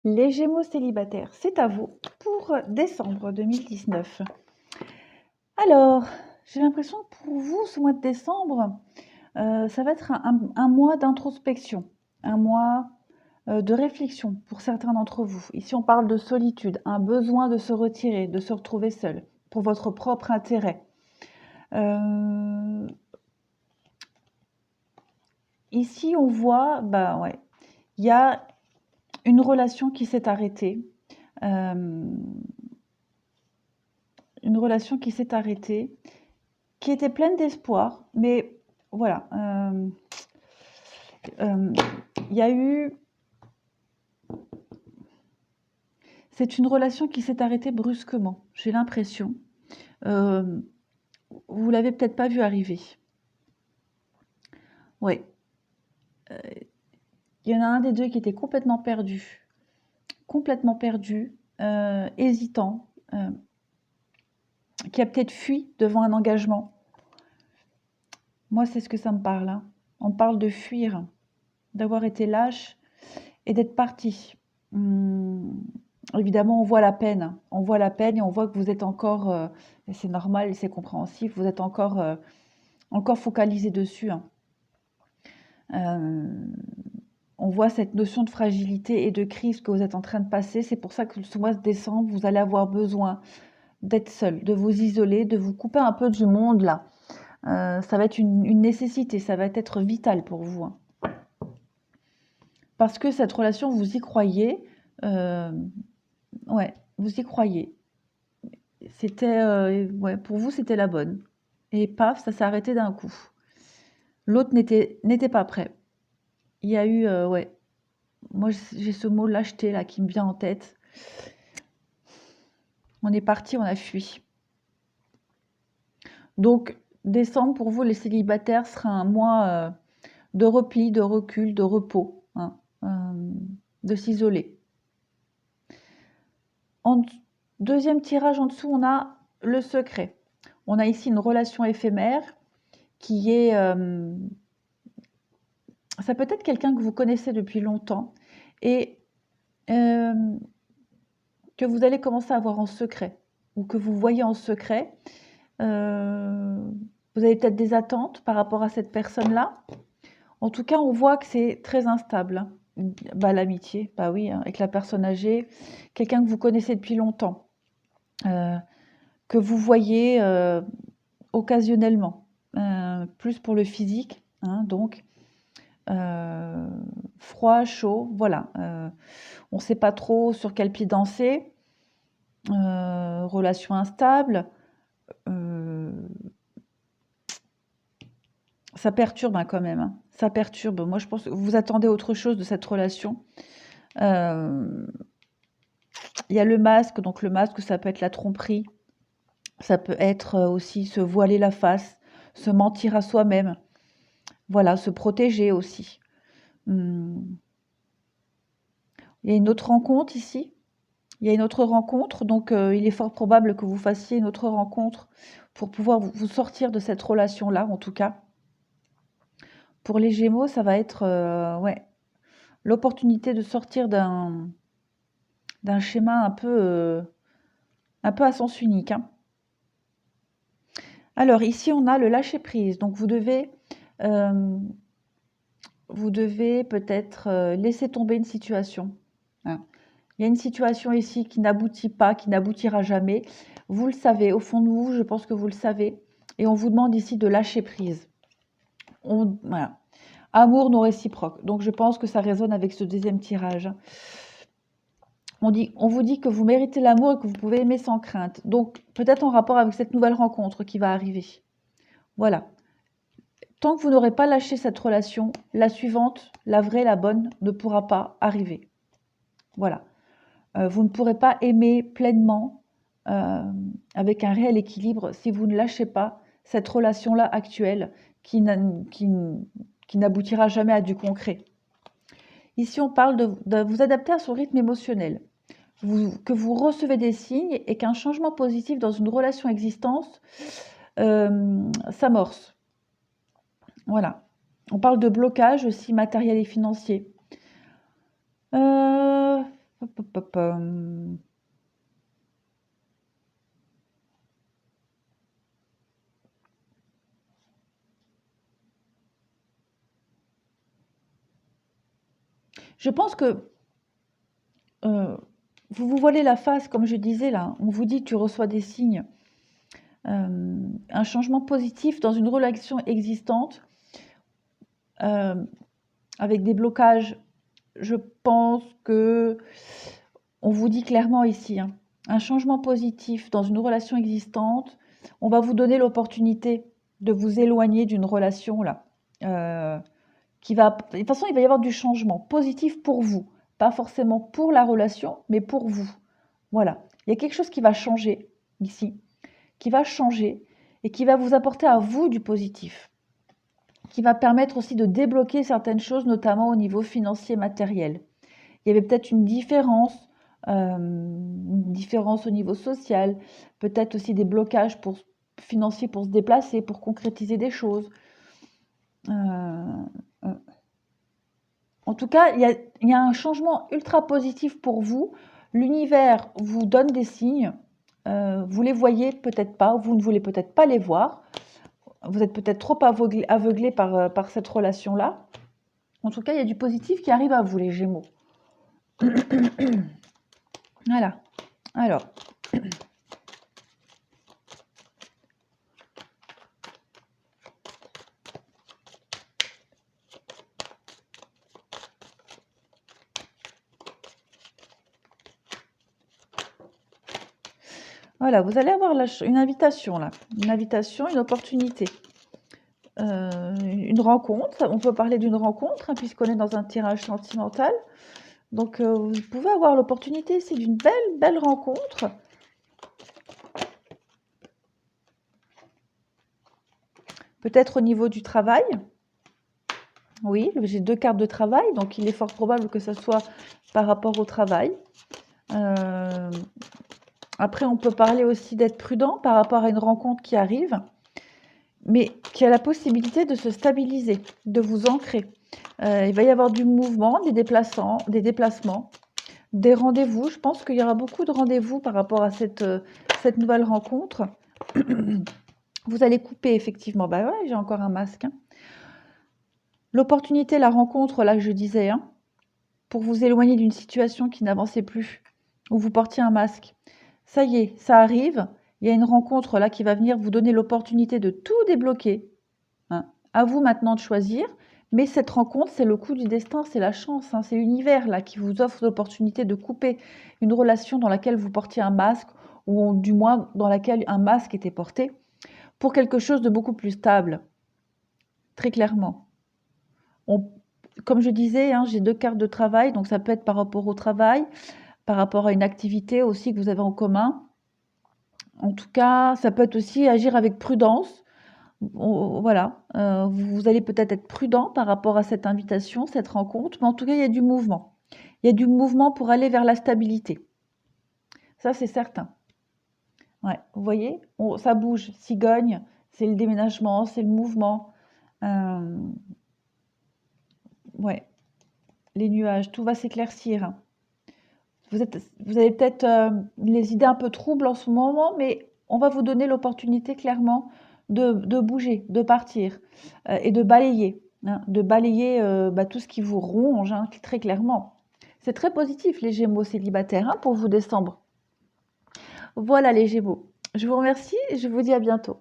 Les Gémeaux célibataires, c'est à vous pour décembre 2019. Alors, j'ai l'impression que pour vous, ce mois de décembre, ça va être un mois d'introspection, un mois de réflexion pour certains d'entre vous. Ici, on parle de solitude, un besoin de se retirer, de se retrouver seul, pour votre propre intérêt. Ici, on voit, bah ouais, il y a une relation qui s'est arrêtée. Une relation qui s'est arrêtée, qui était pleine d'espoir, mais voilà, il y a eu... C'est une relation qui s'est arrêtée brusquement, j'ai l'impression. Vous l'avez peut-être pas vu arriver. Oui. Il y en a un des deux qui était complètement perdu, hésitant, qui a peut-être fui devant un engagement. Moi, c'est ce que ça me parle, hein. On parle de fuir, d'avoir été lâche et d'être parti. Évidemment, on voit la peine. On voit la peine et on voit que vous êtes encore, et c'est normal et c'est compréhensif, vous êtes encore, encore focalisé dessus, hein. On voit cette notion de fragilité et de crise que vous êtes en train de passer. C'est pour ça que ce mois de décembre, vous allez avoir besoin d'être seul, de vous isoler, de vous couper un peu du monde là. Ça va être une nécessité, ça va être vital pour vous, hein. Parce que cette relation, vous y croyez. Ouais, vous y croyez. C'était, ouais, pour vous, c'était la bonne. Et paf, ça s'est arrêté d'un coup. L'autre n'était pas prêt. Il y a eu, ouais, moi j'ai ce mot lâcheté là qui me vient en tête. On est parti, on a fui. Donc, décembre, pour vous, les célibataires, sera un mois de repli, de recul, de repos, hein, de s'isoler. En deuxième tirage en dessous, on a le secret. On a ici une relation éphémère qui est... ça peut être quelqu'un que vous connaissez depuis longtemps et que vous allez commencer à voir en secret ou que vous voyez en secret. Vous avez peut-être des attentes par rapport à cette personne-là. En tout cas, on voit que c'est très instable, hein. Bah, l'amitié, bah oui, hein, avec la personne âgée, quelqu'un que vous connaissez depuis longtemps, que vous voyez occasionnellement, plus pour le physique, hein, donc froid, chaud, voilà. On ne sait pas trop sur quel pied danser, relation instable. Ça perturbe, hein, quand même, hein. Ça perturbe. Moi, je pense que vous attendez autre chose de cette relation. Il y a le masque, donc le masque, ça peut être la tromperie. Ça peut être aussi se voiler la face, se mentir à soi-même. Voilà, se protéger aussi. Il y a une autre rencontre ici. Il y a une autre rencontre, donc il est fort probable que vous fassiez une autre rencontre pour pouvoir vous sortir de cette relation-là, en tout cas. Pour les Gémeaux, ça va être ouais, l'opportunité de sortir d'un schéma un peu à sens unique, hein. Alors ici, on a le lâcher-prise. Donc vous devez peut-être laisser tomber une situation, hein. Il y a une situation ici qui n'aboutit pas, qui n'aboutira jamais. Vous le savez, au fond de vous, je pense que vous le savez. Et on vous demande ici de lâcher prise. Voilà. Amour non réciproque. Donc je pense que ça résonne avec ce deuxième tirage. On vous dit que vous méritez l'amour et que vous pouvez aimer sans crainte. Donc peut-être en rapport avec cette nouvelle rencontre qui va arriver. Voilà. Tant que vous n'aurez pas lâché cette relation, la suivante, la vraie, la bonne, ne pourra pas arriver. Voilà. Vous ne pourrez pas aimer pleinement, avec un réel équilibre, si vous ne lâchez pas cette relation-là actuelle qui n'aboutira jamais à du concret. Ici, on parle de vous adapter à son rythme émotionnel, que vous recevez des signes et qu'un changement positif dans une relation existante s'amorce. Voilà. On parle de blocage aussi matériel et financier. Hop, hop, hop, Je pense que vous vous voilez la face, comme je disais là. On vous dit, tu reçois des signes. Un changement positif dans une relation existante avec des blocages. Je pense que on vous dit clairement ici, hein, un changement positif dans une relation existante. On va vous donner l'opportunité de vous éloigner d'une relation là. Qui va, de toute façon, il va y avoir du changement positif pour vous. Pas forcément pour la relation, mais pour vous. Voilà. Il y a quelque chose qui va changer ici, qui va changer et qui va vous apporter à vous du positif, qui va permettre aussi de débloquer certaines choses, notamment au niveau financier matériel. Il y avait peut-être une différence au niveau social, peut-être aussi des blocages financiers pour se déplacer, pour concrétiser des choses. En tout cas, il y a un changement ultra positif pour vous. L'univers vous donne des signes. Vous les voyez peut-être pas, vous ne voulez peut-être pas les voir. Vous êtes peut-être trop aveuglé par cette relation-là. En tout cas, il y a du positif qui arrive à vous, les Gémeaux. Voilà. Alors. Voilà, vous allez avoir une invitation là. Une invitation, une opportunité. Une rencontre. On peut parler d'une rencontre, hein, puisqu'on est dans un tirage sentimental. Donc, vous pouvez avoir l'opportunité ici d'une belle rencontre. Peut-être au niveau du travail. Oui, j'ai 2 cartes de travail, donc il est fort probable que ce soit par rapport au travail. Après, on peut parler aussi d'être prudent par rapport à une rencontre qui arrive, mais qui a la possibilité de se stabiliser, de vous ancrer. Il va y avoir du mouvement, des déplacements, des rendez-vous. Je pense qu'il y aura beaucoup de rendez-vous par rapport à cette nouvelle rencontre. Vous allez couper effectivement. Bah ouais, j'ai encore un masque. Hein. L'opportunité, la rencontre, là, je disais, hein, pour vous éloigner d'une situation qui n'avançait plus, où vous portiez un masque. Ça y est, ça arrive. Il y a une rencontre là qui va venir vous donner l'opportunité de tout débloquer. Hein. À vous maintenant de choisir. Mais cette rencontre, c'est le coup du destin, c'est la chance, hein, c'est l'univers là qui vous offre l'opportunité de couper une relation dans laquelle vous portiez un masque, ou du moins dans laquelle un masque était porté, pour quelque chose de beaucoup plus stable. Très clairement. Comme je disais, hein, j'ai 2 cartes de travail, donc ça peut être par rapport au travail, par rapport à une activité aussi que vous avez en commun. En tout cas, ça peut être aussi agir avec prudence. Voilà, vous allez peut-être être prudent par rapport à cette invitation, cette rencontre, mais en tout cas, il y a du mouvement. Il y a du mouvement pour aller vers la stabilité. Ça, c'est certain. Ouais, vous voyez, ça bouge. Cigogne, c'est le déménagement, c'est le mouvement. Ouais, les nuages, tout va s'éclaircir. Vous avez peut-être les idées un peu troubles en ce moment, mais on va vous donner l'opportunité clairement de bouger, de partir et de balayer. Hein, de balayer tout ce qui vous ronge, hein, très clairement. C'est très positif, les Gémeaux célibataires, hein, pour vous décembre. Voilà les Gémeaux. Je vous remercie et je vous dis à bientôt.